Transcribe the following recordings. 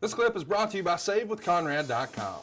This clip is brought to you by SaveWithConrad.com.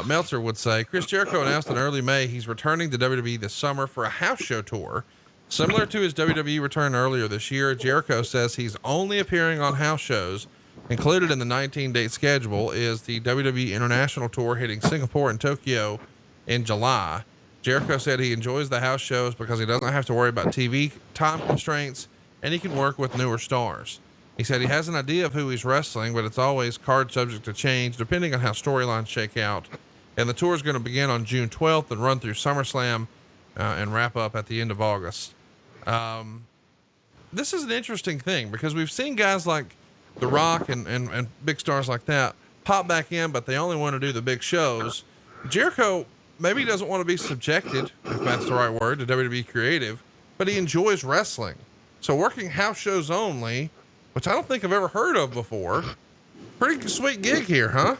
Meltzer would say, Chris Jericho announced in early May he's returning to WWE this summer for a house show tour. Similar to his WWE return earlier this year, Jericho says he's only appearing on house shows. Included in the 19-date schedule is the WWE International Tour hitting Singapore and Tokyo in July. Jericho said he enjoys the house shows because he doesn't have to worry about TV time constraints and he can work with newer stars. He said he has an idea of who he's wrestling, but it's always card subject to change depending on how storylines shake out. And the tour is going to begin on June 12th and run through SummerSlam and wrap up at the end of August. This is an interesting thing because we've seen guys like The Rock and big stars like that pop back in, but they only want to do the big shows. Jericho maybe doesn't want to be subjected, if that's the right word, to WWE creative, but he enjoys wrestling. So working house shows only, which I don't think I've ever heard of before. Pretty sweet gig here, huh?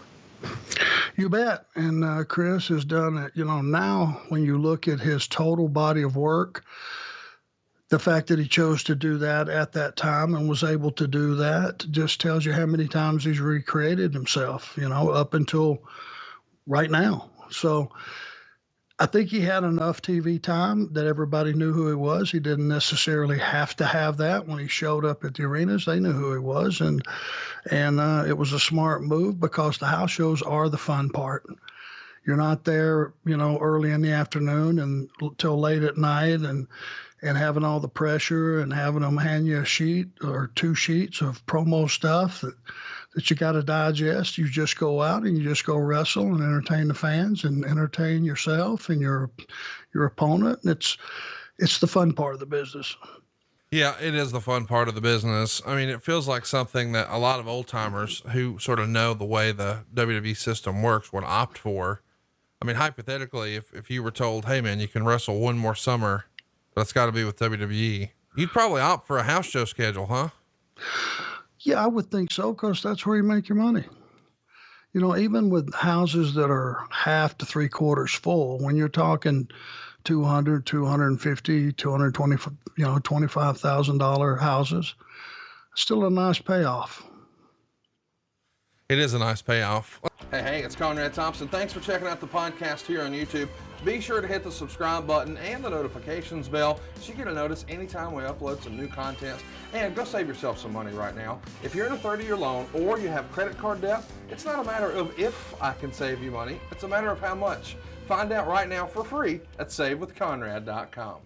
You bet. And Chris has done it. You know, now when you look at his total body of work, the fact that he chose to do that at that time and was able to do that just tells you how many times he's recreated himself, you know, up until right now. So I think he had enough TV time that everybody knew who he was. He didn't necessarily have to have that. When he showed up at the arenas, they knew who he was. And it was a smart move because the house shows are the fun part. You're not there, you know, early in the afternoon and till late at night and having all the pressure and having them hand you a sheet or 2 sheets of promo stuff that you got to digest. You just go out and you just go wrestle and entertain the fans and entertain yourself and your opponent. And it's the fun part of the business. Yeah, it is the fun part of the business. I mean, it feels like something that a lot of old timers who sort of know the way the WWE system works would opt for. I mean, hypothetically, if you were told, hey man, you can wrestle one more summer, but it's got to be with WWE, you'd probably opt for a house show schedule, huh? Yeah, I would think so, because that's where you make your money. You know, even with houses that are half to 3/4 full, when you're talking 200, 250, 220, you know, $25,000 houses, still a nice payoff. It is a nice payoff. Hey, it's Conrad Thompson. Thanks for checking out the podcast here on YouTube. Be sure to hit the subscribe button and the notifications bell so you get a notice anytime we upload some new content. And go save yourself some money right now. If you're in a 30-year loan or you have credit card debt, it's not a matter of if I can save you money. It's a matter of how much. Find out right now for free at SaveWithConrad.com.